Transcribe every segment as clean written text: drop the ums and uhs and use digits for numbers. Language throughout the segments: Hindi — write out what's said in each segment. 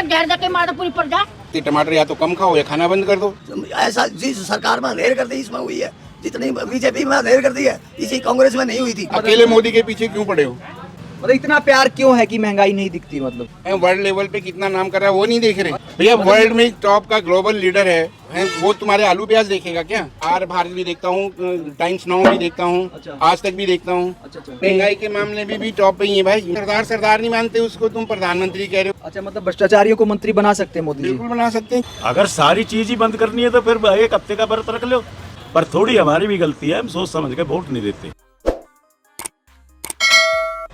पब्लिक जहर देके मार पूरी प्रजा। टमाटर या तो कम खाओ या खाना बंद कर दो। ऐसा जिस सरकार में अंधेर कर दी इसमें हुई है, जितनी बीजेपी में अंधेर कर दी है इसी कांग्रेस में नहीं हुई थी। अकेले मोदी के पीछे क्यों पड़े हो? मतलब इतना प्यार क्यों है कि महंगाई नहीं दिखती? मतलब वर्ल्ड लेवल पे कितना नाम कर रहा है वो नहीं देख रहे भैया। वर्ल्ड में टॉप का ग्लोबल लीडर है वो तुम्हारे आलू प्याज देखेगा क्या? आर भारत भी देखता हूँ, टाइम्स नाउ भी देखता हूँ, आज तक भी देखता हूँ। महंगाई के मामले में भी टॉप पे ही है भाई। सरदार नहीं मानते उसको, तुम प्रधानमंत्री कह रहे हो। अच्छा, मतलब भ्रष्टाचारियों को मंत्री बना सकते हैं मोदी जी? बिल्कुल बना सकते हैं। अगर सारी चीज ही बंद करनी है तो फिर एक हफ्ते का व्रत रख लो, पर थोड़ी हमारी भी गलती है, हम सोच समझ के वोट नहीं देते।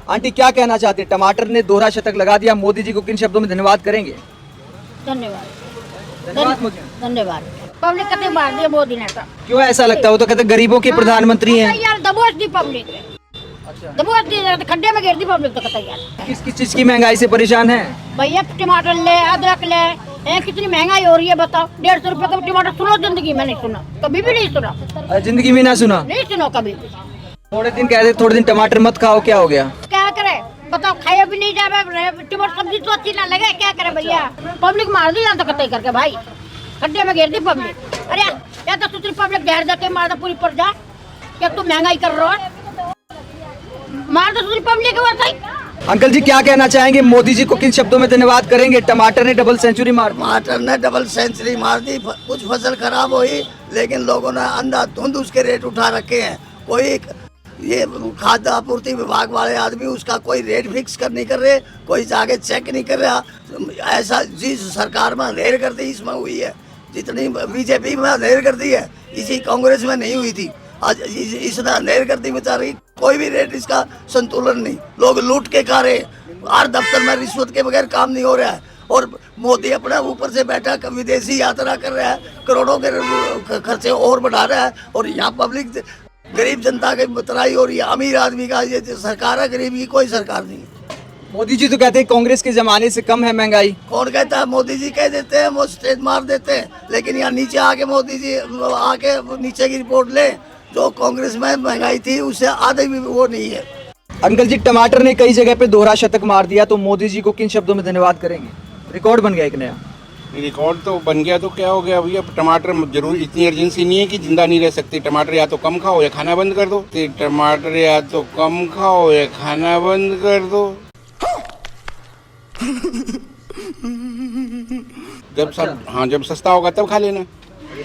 आंटी क्या कहना चाहते हैं? टमाटर ने दोहरा शतक लगा दिया, मोदी जी को किन शब्दों में धन्यवाद करेंगे? धन्यवाद धन्यवाद। पब्लिक कते मार दिया मोदी ने तो। क्यों ऐसा लगता है? वो तो कहते गरीबों के प्रधानमंत्री हैं। यार दबोच दी पब्लिक, दबोच दी, खड्डे में गिर दी पब्लिक तो कहता यार। किस किस चीज की महंगाई से परेशान है भैया? टमाटर ले, अदरक ले, कितनी महंगाई हो रही है बताओ। 150 रुपए का टमाटर सुनो, जिंदगी में नहीं सुना, कभी भी नहीं सुना, जिंदगी में ना सुना? नहीं सुनो कभी भी। थोड़े दिन कहते थोड़े दिन टमाटर मत खाओ, क्या हो गया? क्या करे बताओ, खाया भी नहीं जाए, टमाटर सब्जी तो अच्छी ना लगे, क्या करे भैया? पब्लिक मार दी तो कतई करके भाई, खड्डे में गिर दी पब्लिक। अरे या तो दूसरी पब्लिक जहर देके मार दो पूरी प्रजा। क्या तुम महंगाई कर रहे हो? मार दो दूसरी पब्लिक बताई। अंकल जी क्या कहना चाहेंगे? मोदी जी को किन शब्दों में धन्यवाद करेंगे? टमाटर ने डबल सेंचुरी मार दी, कुछ फसल खराब हुई लेकिन लोगों ने अंधाधुंध उसके रेट उठा रखे हैं। कोई ये खाद्य आपूर्ति विभाग वाले आदमी उसका कोई रेट फिक्स नहीं कर रहे, कोई जाके चेक नहीं कर रहा। ऐसा जिस सरकार में अंधेर कर दी इसमें हुई है, जितनी बीजेपी में अंधेर कर दी है इसी कांग्रेस में नहीं हुई थी। आज इसने अंधेर कर दी बेचारी, कोई भी रेट इसका संतुलन नहीं, लोग लूट के खा रहे। हर दफ्तर में रिश्वत के बगैर काम नहीं हो रहा है और मोदी अपने ऊपर से बैठा विदेशी यात्रा कर रहा है, करोड़ों के खर्चे और बढ़ा रहा है और यहाँ पब्लिक गरीब जनता की बतराई हो रही है। अमीर आदमी का ये सरकार है, गरीब की कोई सरकार नहीं है। मोदी जी तो कहते हैं कांग्रेस के जमाने से कम है महंगाई। कौन कहता है? मोदी जी कह देते हैं, वो स्टेज मार देते हैं, लेकिन यहाँ नीचे आके मोदी जी आके नीचे की रिपोर्ट ले, जो कांग्रेस में महंगाई थी उससे आधे भी वो नहीं है। अंकल जी टमाटर ने कई जगह पे दोहरा शतक मार दिया, तो मोदी जी को किन शब्दों में धन्यवाद करेंगे? रिकॉर्ड बन गया एक नया। रिकॉर्ड तो बन गया तो क्या हो गया भैया? टमाटर जरूर इतनी अर्जेंसी नहीं है कि जिंदा नहीं रह सकते। टमाटर या तो कम खाओ या खाना बंद कर दो। टमाटर या तो कम खाओ या खाना बंद कर दो। जब सस्ता होगा तब खा लेना।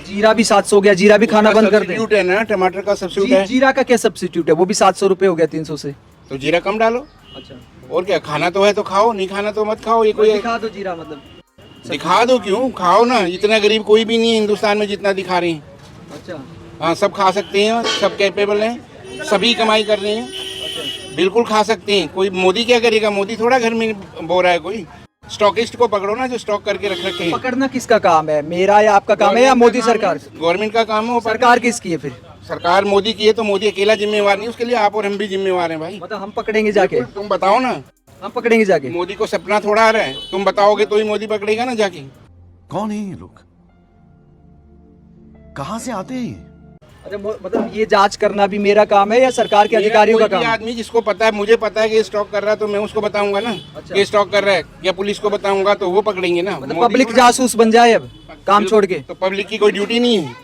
जीरा भी 700 हो गया, जीरा भी खाना बंद कर दे। सब्स्टिट्यूट है ना, टमाटर का सब्स्टिट्यूट है। जीरा का क्या सब्स्टिट्यूट है? वो भी 700 रुपए हो गया 300 से। तो जीरा कम डालो। अच्छा, और क्या? खाना तो है तो खाओ, नहीं खाना तो मत खाओ। ये कोई दिखा दो जीरा, मतलब दिखा दो क्यों? खाओ ना, इतना गरीब कोई भी नहीं है हिंदुस्तान में जितना दिखा रहे हैं। अच्छा, हाँ सब खा सकते हैं, सब कैपेबल हैं, सभी कमाई कर रहे हैं, बिल्कुल खा सकते हैं। कोई मोदी क्या करेगा? मोदी थोड़ा घर में बो रहा है। कोई स्टॉकिस्ट को पकड़ो ना, जो स्टॉक करके रख रखे हैं। पकड़ना किसका काम है? मेरा या आपका काम है या मोदी सरकार? गवर्नमेंट का काम है। सरकार किसकी है फिर? सरकार मोदी की है तो मोदी अकेला जिम्मेवार नहीं, उसके लिए आप और हम भी जिम्मेवार हैं भाई। मतलब हम पकड़ेंगे जाके? तुम बताओ ना, हम पकड़ेंगे जाके? मोदी को सपना थोड़ा आ रहा है, तुम बताओगे तो ही मोदी पकड़ेगा ना जाके। कौन है ये लोग? कहां से आते हैं? अच्छा, मतलब ये जांच करना भी मेरा काम है या सरकार के अधिकारियों का काम? आदमी जिसको पता है, मुझे पता है कि स्टॉक कर रहा है तो मैं उसको बताऊंगा ना। अच्छा। कि स्टॉक कर रहा है, या पुलिस को बताऊंगा तो वो पकड़ेंगे ना। मतलब पब्लिक जासूस बन जाए अब काम छोड़ के? तो पब्लिक की कोई ड्यूटी नहीं है।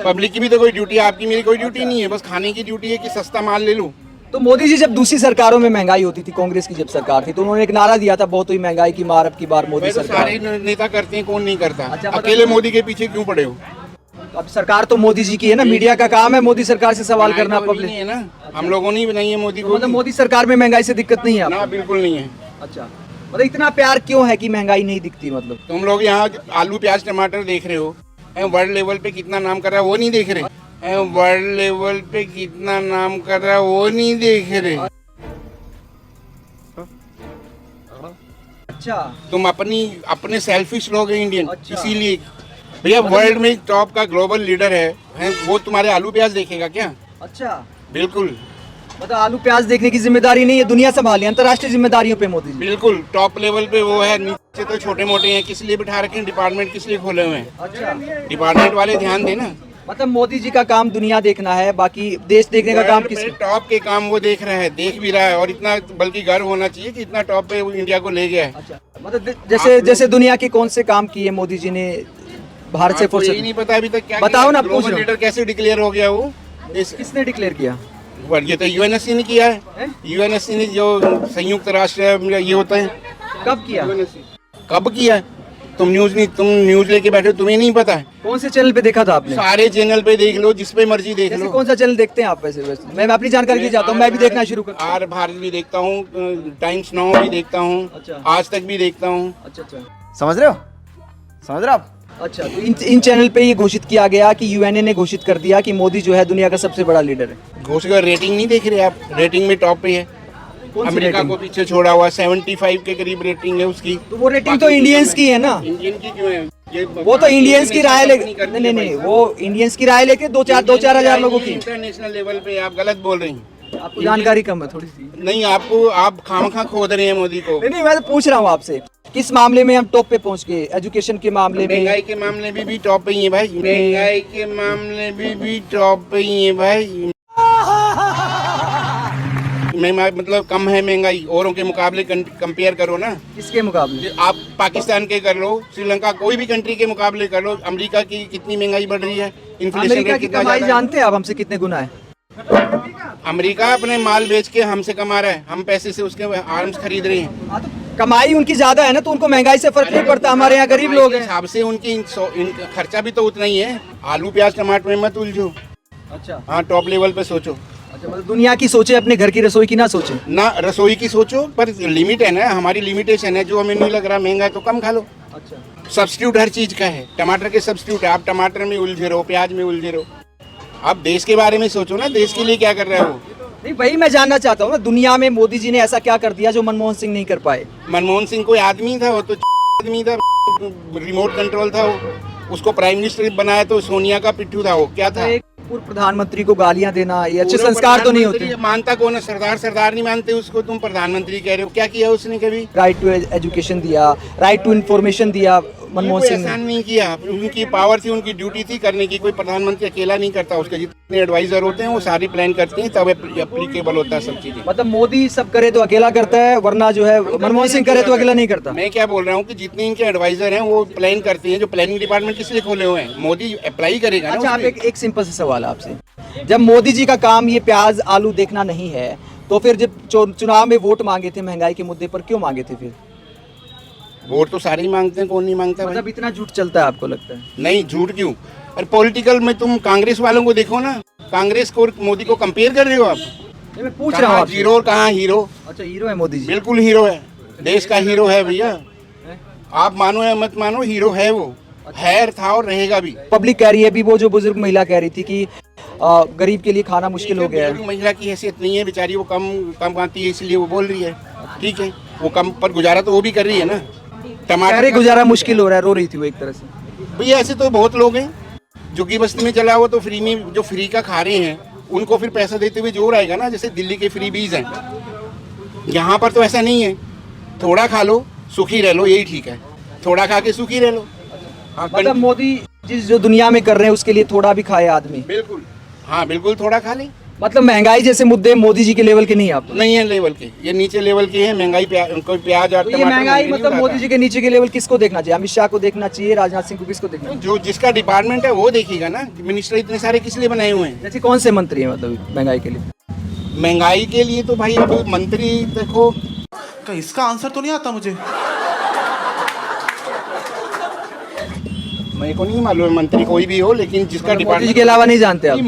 पब्लिक की भी तो कोई ड्यूटी है, आपकी मेरी कोई ड्यूटी नहीं है। बस खाने की ड्यूटी है कि सस्ता माल ले लूं। तो मोदी जी जब दूसरी सरकारों में महंगाई होती थी, कांग्रेस की जब सरकार थी, तो उन्होंने एक नारा दिया था, बहुत हुई महंगाई की मार, अब की बार मोदी तो सरकार। सारे नेता करते हैं, कौन नहीं करता? अच्छा, मतलब अकेले मोदी के पीछे क्यों पड़े हो? अब सरकार तो मोदी जी की है ना, मीडिया का काम है मोदी सरकार से सवाल करना। पब्लिक है ना, हम लोगों ने बनाई है मोदी को। मतलब मोदी सरकार में महंगाई से दिक्कत नहीं है ना, बिल्कुल नहीं है। अच्छा, मतलब इतना प्यार क्यों है कि महंगाई नहीं दिखती? मतलब तुम लोग यहाँ आलू प्याज टमाटर देख रहे हो, वर्ल्ड लेवल पे कितना नाम कर रहा है वो नहीं देख रहे। वर्ल्ड लेवल पे कितना नाम कर रहा है वो नहीं देख रहे। अच्छा, तुम अपने सेल्फिश लोग हैं इंडियन। अच्छा। इसीलिए भैया वर्ल्ड में टॉप का ग्लोबल लीडर है वो तुम्हारे आलू प्याज देखेगा क्या? अच्छा, बिल्कुल। मतलब आलू प्याज देखने की जिम्मेदारी नहीं है, दुनिया संभाली, अंतर्राष्ट्रीय जिम्मेदारियों पे मोदी जी। बिल्कुल टॉप लेवल पे वो है, नीचे तो छोटे मोटे हैं। किस लिए बिठा रखे हैं? डिपार्टमेंट किस लिए खोले हुए हैं? अच्छा, डिपार्टमेंट वाले ध्यान देना। मतलब मोदी जी का काम दुनिया देखना है, बाकी देश देखने का काम किस? टॉप के काम वो देख रहा है, देख भी रहा है, और इतना बल्कि गर्व होना चाहिए कि इतना टॉप पे वो इंडिया को ले गया है। अच्छा, मतलब जैसे दुनिया के कौन से काम किए मोदी जी ने भारत से आपको फुर्सत? यही नहीं पता अभी तक क्या बताओ ना, पूछ ग्लोबल रहा हूँ। लीडर कैसे डिक्लेयर हो गया वो? किसने डिक्लेयर किया? ये तो यूएनएससी ने किया है। यूएनएससी ने, जो संयुक्त राष्ट्र ये होता है। कब किया? कब किया है? तुम न्यूज लेके बैठे हो, तुम्हें नहीं पता है? कौन से चैनल पे देखा था आपने? सारे चैनल पे देख लो, जिस पे मर्जी देख जैसे लो। कौन सा चैनल देखते हैं आप? वैसे मैं अपनी जानकारी के लिए चाहता हूँ, मैं भी देखना शुरू कर। आर भारत भी देखता हूँ, टाइम्स नाउ भी देखता हूँ, अच्छा। आज तक भी देखता हूँ। अच्छा, समझ रहे हो आप? अच्छा, तो इन चैनल पे ये घोषित किया गया कि यूएनए ने घोषित कर दिया कि मोदी जो है दुनिया का सबसे बड़ा लीडर है। घोषित रेटिंग नहीं देख रहे आप? रेटिंग में टॉप पे है। कौन सी अमेरिका रेटिंग? को पीछे छोड़ा हुआ, 75 के करीब रेटिंग है उसकी। तो वो रेटिंग तो इंडियंस की है ना? इंडियन की क्यों है? ये वो तो इंडियंस की राय लेके, नहीं, वो इंडियंस की राय लेके दो चार हजार लोगों की। इंटरनेशनल लेवल पे आप गलत बोल रही हैं। आपको जानकारी कम है थोड़ी सी। नहीं, आप खामखा खोद रहे हैं मोदी को। नहीं, मैं तो पूछ रहा हूँ आपसे, किस मामले में हम टॉप पे पहुंच गए? एजुकेशन के मामले में? महंगाई के मामले में भी टॉप पे ही है भाई। महंगाई के मामले में भी टॉप पे ही है भाई। मतलब कम है महंगाई औरों के मुकाबले, कंपेयर करो ना। किसके मुकाबले? आप पाकिस्तान के कर लो, श्रीलंका, कोई भी कंट्री के मुकाबले कर लो। अमेरिका की कितनी महंगाई बढ़ रही है, इन्फ्लेशन अमेरिका रेट की कितना कमाई ज्यादा है। जानते हैं आप हमसे कितने गुना है? अमेरिका अपने माल बेच के हमसे कमा रहा है, हम पैसे से उसके आर्म्स खरीद रहे हैं। हाँ, तो कमाई उनकी ज्यादा है ना, तो उनको महंगाई से फर्क नहीं पड़ता। हमारे यहाँ गरीब लोग हैं। हिसाब से उनकी खर्चा भी तो उतना ही है। आलू प्याज टमाटर में मत उलझो। अच्छा, हाँ, टॉप लेवल पे सोचो मतलब दुनिया की सोचे, अपने घर की रसोई की ना सोचे। ना। रसोई की सोचो, पर लिमिट है ना, हमारी लिमिटेशन है। जो हमें नहीं लग रहा महंगा है तो कम खा लो। अच्छा, सब्स्टिट्यूट हर चीज का है। टमाटर के सब्स्टिट्यूट है, आप टमाटर में उलझे रहो, प्याज में उलझे रहो। आप देश के बारे में सोचो ना, देश के लिए क्या कर रहे हो? नहीं, वही मैं जानना चाहता हूँ ना, दुनिया में मोदी जी ने ऐसा क्या कर दिया जो मनमोहन सिंह नहीं कर पाए? मनमोहन सिंह कोई आदमी था? वो तो आदमी था, रिमोट कंट्रोल था वो। उसको प्राइम मिनिस्टर बनाया तो सोनिया का पिट्ठू था वो। क्या था? एक पूर्व प्रधानमंत्री को गालियां देना, ये अच्छे संस्कार तो नहीं होते। प्रधानमंत्री मानता कौन है? सरदार नहीं मानते उसको, तुम प्रधानमंत्री कह रहे हो। क्या किया उसने कभी? राइट टू एजुकेशन दिया, राइट टू इंफॉर्मेशन दिया मनमोहन कोई सिंह एहसान ने। नहीं किया। उनकी पावर थी, उनकी ड्यूटी थी करने की। कोई प्रधानमंत्री अकेला नहीं करता, उसके जितने एडवाइजर होते हैं वो सारी प्लान करते हैं, तब एप्लीकेबल होता है सब चीजें। मतलब मोदी सब करे तो अकेला करता है, वरना जो है मनमोहन सिंह करे तो अकेला नहीं करता। मैं क्या बोल रहा हूँ कि जितने इनके एडवाइजर हैं वो प्लान करते हैं। जो प्लानिंग डिपार्टमेंट किस लिए खोले हुए हैं? मोदी अप्लाई करेगा ना अच्छा, आप उसमें। एक सिंपल सा सवाल है आपसे, जब मोदी जी का काम ये प्याज आलू देखना नहीं है, तो फिर जब चुनाव में वोट मांगे थे महंगाई के मुद्दे पर, क्यों मांगे थे फिर? वोट तो सारे ही मांगते हैं, कौन नहीं मांगता भाई? मतलब इतना झूठ चलता है आपको लगता है? नहीं, झूठ क्यों? और पॉलिटिकल में तुम कांग्रेस वालों को देखो ना, कांग्रेस को मोदी को कंपेयर कर रहे हो आप। नहीं, मैं पूछ रहा हूँ कहाँ आपसे। जीरो और कहाँ हीरो? अच्छा, हीरो है मोदी जी? बिल्कुल हीरो है, देश का हीरो है भैया। आप मानो या मत मानो, हीरो है वो। है, था और रहेगा भी। पब्लिक कह रही है, अभी वो जो बुजुर्ग महिला कह रही थी कि गरीब के लिए खाना मुश्किल हो गया है। महिला की हैसियत नहीं है बेचारी, वो कम खाती है इसलिए वो बोल रही है। ठीक है, वो कम पर गुजारा तो वो भी कर रही है ना। टमाटर गुजारा मुश्किल हो रहा है, रो रही थी वो एक तरह से। भैया ऐसे तो बहुत लोग हैं। झुग्गी बस्ती में चला हुआ तो फ्री में, जो फ्री का खा रहे हैं उनको फिर पैसा देते हुए जोर आएगा ना। जैसे दिल्ली के फ्री बीज हैं, यहाँ पर तो ऐसा नहीं है। थोड़ा खा लो, सुखी रह लो, यही ठीक है। थोड़ा खा के सुखी रह लो। हाँ, मतलब मोदी जिस जो दुनिया में कर रहे हैं उसके लिए थोड़ा भी खाए आदमी। बिल्कुल, हाँ बिल्कुल, थोड़ा खा ले। मतलब महंगाई जैसे मुद्दे मोदी जी के लेवल के नहीं है आप? नहीं है लेवल के, ये नीचे लेवल के हैं। महंगाई कोई प्याज और तो ये टमाटर महंगाई नहीं मतलब उड़ाता। मोदी जी के नीचे के लेवल किसको देखना चाहिए? अमित शाह को देखना चाहिए, राजनाथ सिंह को, किसको देखना चाहिए? जो जिसका डिपार्टमेंट है वो देखेगा ना। मिनिस्टर इतने सारे किस लिए बनाए हुए हैं? जैसे कौन से मंत्री हैं मतलब महंगाई के लिए? महंगाई के लिए तो भाई अब मंत्री देखो। तो इसका आंसर तो नहीं आता मुझे। मेरे को नहीं मालूम मंत्री कोई भी हो, लेकिन जिसका मोदी जी डिपार्टमेंट के अलावा नहीं जानते आप?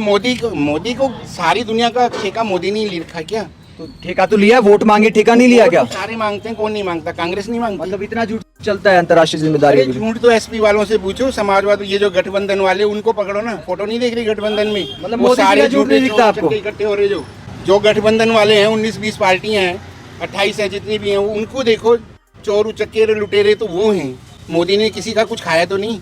मोदी को सारी दुनिया का ठेका मोदी ने लिखा क्या? तो ठेका तो लिया, वोट मांगे, ठेका नहीं लिया क्या? सारे मांगते हैं, कौन नहीं मांगता? कांग्रेस नहीं मांगती। मतलब इतना झूठ चलता है अंतर्राष्ट्रीय जिम्मेदारी अरे के लिए। झूठ तो एसपी वालों से पूछो, समाजवाद, ये जो गठबंधन वाले उनको पकड़ो ना। फोटो नहीं देख रही गठबंधन में? मतलब वो मोदी जी सारे का झूठ नहीं दिखता आपको? चक्के इकट्ठे हो रहे जो गठबंधन वाले हैं, 19-20 पार्टियां हैं, 28 हैं, जितनी भी हैं, उनको देखो। चोर उचक्के लुटेरे तो वो हैं। मोदी ने किसी का कुछ खाया तो नहीं।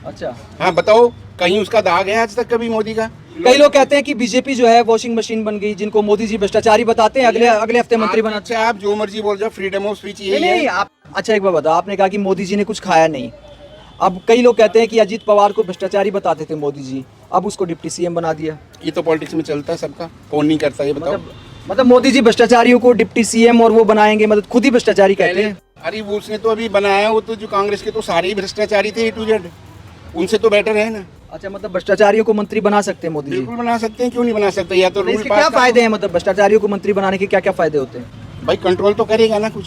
अच्छा, हाँ बताओ, कहीं उसका दाग है आज तक कभी मोदी का? कई लोग कहते हैं कि बीजेपी जो है वॉशिंग मशीन बन गई, जिनको मोदी जी भ्रष्टाचारी बताते हैं, अगले हफ्ते मंत्री बनाते अच्छा, आप जो मर्जी बोल जाओ, फ्रीडम ऑफ स्पीच हैं। यही नहीं, है। आप अच्छा एक बार बताओ, आपने कहा कि मोदी जी ने कुछ खाया नहीं। अब कई लोग कहते हैं कि अजीत पवार को भ्रष्टाचारी बताते थे मोदी जी, अब उसको डिप्टी सीएम बना दिया। ये तो पॉलिटिक्स में चलता है सबका, कौन नहीं करता ये बताओ। मतलब मोदी जी भ्रष्टाचारियों को डिप्टी सीएम और वो बनाएंगे, मतलब खुद ही भ्रष्टाचारी कहते हैं। अरे वो उसने तो अभी बनाया, वो तो जो कांग्रेस के तो सारे ही भ्रष्टाचारी थे A to Z, उनसे तो बेटर है ना। अच्छा, मतलब भ्रष्टाचारियों को मंत्री बना सकते हैं मोदी जी? बिल्कुल बना सकते हैं, क्यों नहीं बना सकते। या तो रूल इसके क्या फायदे हैं, मतलब भ्रष्टाचारियों को मंत्री बनाने के क्या क्या फायदे होते हैं? भाई कंट्रोल तो करेगा ना कुछ।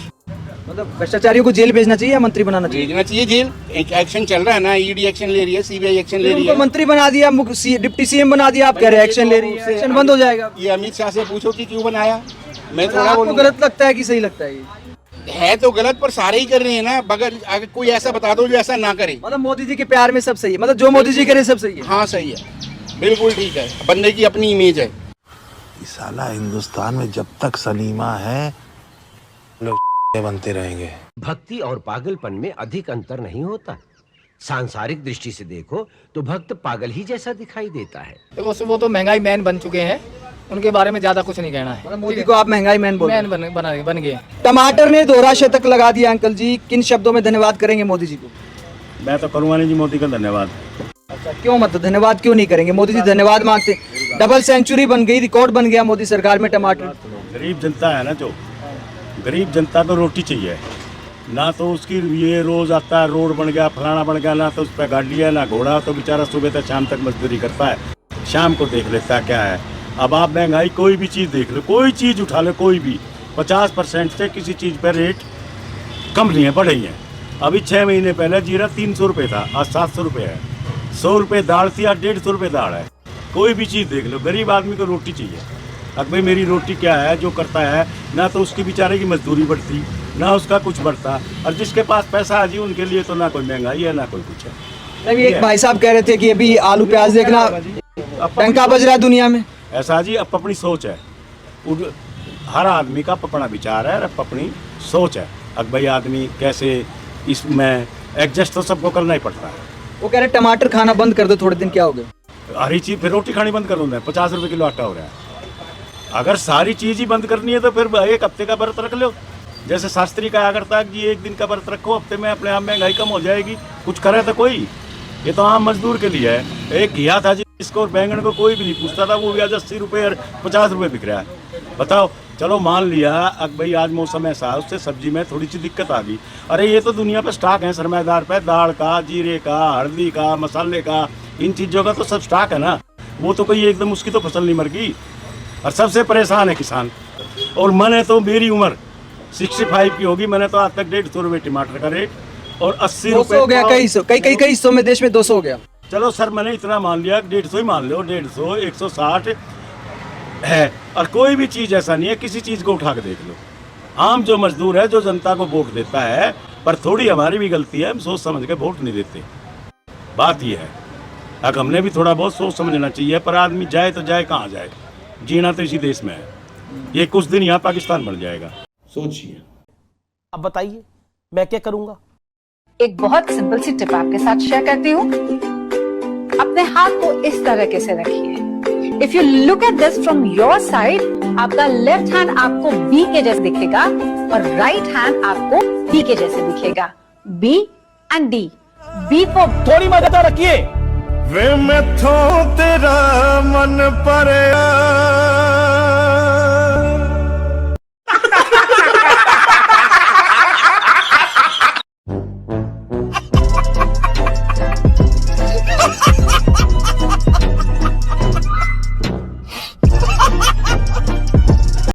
मतलब भ्रष्टाचारियों को जेल भेजना चाहिए या मंत्री बनाना चाहिए? भेजना चाहिए जेल। एक एक्शन चल रहा है ना, ईडी एक्शन ले रही है, सीबीआई एक्शन ले रही उनको है। मंत्री बना दिया, डिप्टी सीएम बना दिया, आप कह रहे हैं एक्शन ले रही है, एक्शन बंद हो जाएगा। ये अमित शाह से पूछो कि क्यों बनाया, मैं थोड़ा आपको बोलूंगा। गलत लगता है कि सही लगता है? ये है तो गलत, पर सारे ही कर रहे हैं ना। बगैर अगर कोई ऐसा बता दो जो ऐसा ना करे। मतलब मोदी जी के प्यार में सब सही है, मतलब जो मोदी जी करे सब सही है। हाँ सही है, बिल्कुल ठीक है। बंदे की अपनी इमेज है। साला हिंदुस्तान में जब तक सलीमा है लोग बनते रहेंगे। भक्ति और पागलपन में अधिक अंतर नहीं होता। सांसारिक दृष्टि से देखो तो भक्त पागल ही जैसा दिखाई देता है। देखो वो तो महंगाई मैन बन चुके हैं, उनके बारे में ज्यादा कुछ नहीं कहना है। मतलब मोदी को आप महंगाई मैन बोल रहे हैं? मैन बन गए। टमाटर ने दोहरा शतक लगा दिया। अंकल जी किन शब्दों में धन्यवाद करेंगे मोदी जी को? मैं तो करूँगा नहीं जी मोदी का धन्यवाद। अच्छा, क्यों मतलब धन्यवाद क्यों नहीं करेंगे? मोदी जी धन्यवाद मांगते, डबल सेंचुरी बन गई, रिकॉर्ड बन गया मोदी सरकार में टमाटर। गरीब जनता है ना, जो गरीब जनता को रोटी चाहिए ना, तो उसकी ये रोज आता है रोड बन गया फलाना बन गया, ना तो उस पर गाड़ी है ना घोड़ा, तो बेचारा सुबह से शाम तक मजदूरी करता है, शाम को देख लेता है क्या है। अब आप महंगाई कोई भी चीज़ देख लो, कोई चीज़ उठा लो, कोई भी 50% से किसी चीज़ पर रेट कम नहीं है, बढ़े ही है। अभी 6 महीने पहले जीरा 300 रुपये था, आज 700 रुपये है। 100 रुपये दाल थी, आज 150 रुपये दाल है। कोई भी चीज़ देख लो, गरीब आदमी को रोटी चाहिए। अब भाई मेरी रोटी क्या है, जो करता है ना तो उसकी बेचारे की मजदूरी बढ़ती, ना उसका कुछ बढ़ता, और जिसके पास पैसा आ जी उनके लिए तो ना कोई महंगाई है ना कोई कुछ है। नहीं, एक भाई साहब कह रहे थे कि अभी आलू प्याज देखना टंका बज रहा है दुनिया में। ऐसा जी अब अपनी सोच है, हर आदमी का अपना विचार है, अपनी सोच है। अब भाई आदमी कैसे इसमें एडजस्ट तो सबको करना ही पड़ता है। वो कह रहे टमाटर खाना बंद कर दो, थोड़े दिन क्या हो गया? हरी चीज फिर रोटी खानी बंद कर दूंगा, 50 रुपए किलो आटा हो रहा है। अगर सारी चीज ही बंद करनी है तो फिर एक हफ्ते का व्रत रख लो। जैसे शास्त्री कहा करता है कि 1 दिन का व्रत रखो, हफ्ते में अपने आप महंगाई कम हो जाएगी। कुछ करे तो कोई, ये तो आम मजदूर के लिए है। एक घिया था जिसको और बैंगन को कोई भी नहीं पूछता था, वो भी आज 80 रुपये और 50 रुपये बिक रहा है। बताओ, चलो मान लिया अब भाई आज मौसम ऐसा है, उससे सब्जी में थोड़ी सी दिक्कत आ गई। अरे ये तो दुनिया पे स्टॉक है सरमाएदार पे, दाल का, जीरे का, हल्दी का, मसाले का, इन चीज़ों का तो सब स्टॉक है ना। वो तो कोई एकदम उसकी तो फसल नहीं मर गई। और सबसे परेशान है किसान। और मैंने तो मेरी उम्र 65 की होगी, मैंने तो आज तक 150 रुपये टमाटर का रेट और 80 रुपये हो गया, कई हिस्सों में देश में 200 हो गया। चलो सर मैंने इतना मान लिया, 150 ही मान लो, 150, 160 है। और कोई भी चीज़ ऐसा नहीं है, किसी चीज़ को उठा के देख लो। आम जो मजदूर है, जो जनता को वोट देता है, पर थोड़ी हमारी भी गलती है, हम सोच समझ के वोट नहीं देते। बात यह है, अब हमने भी थोड़ा बहुत सोच समझना चाहिए। पर आदमी जाए तो जाए कहाँ जाए, जीना तो इसी देश में है। ये कुछ दिन यहाँ पाकिस्तान बन जाएगा, सोचिए। अब बताइए मैं क्या करूंगा? एक बहुत सिंपल सी टिप आपके साथ शेयर करती हूँ। अपने हाथ को इस तरीके से रखिए। If you look at this from your side, आपका लेफ्ट हैंड आपको बी के जैसे दिखेगा और राइट हैंड आपको डी के जैसे दिखेगा। B and D. B for थोड़ी मदद रखिए। वे मैं तेरा मन पर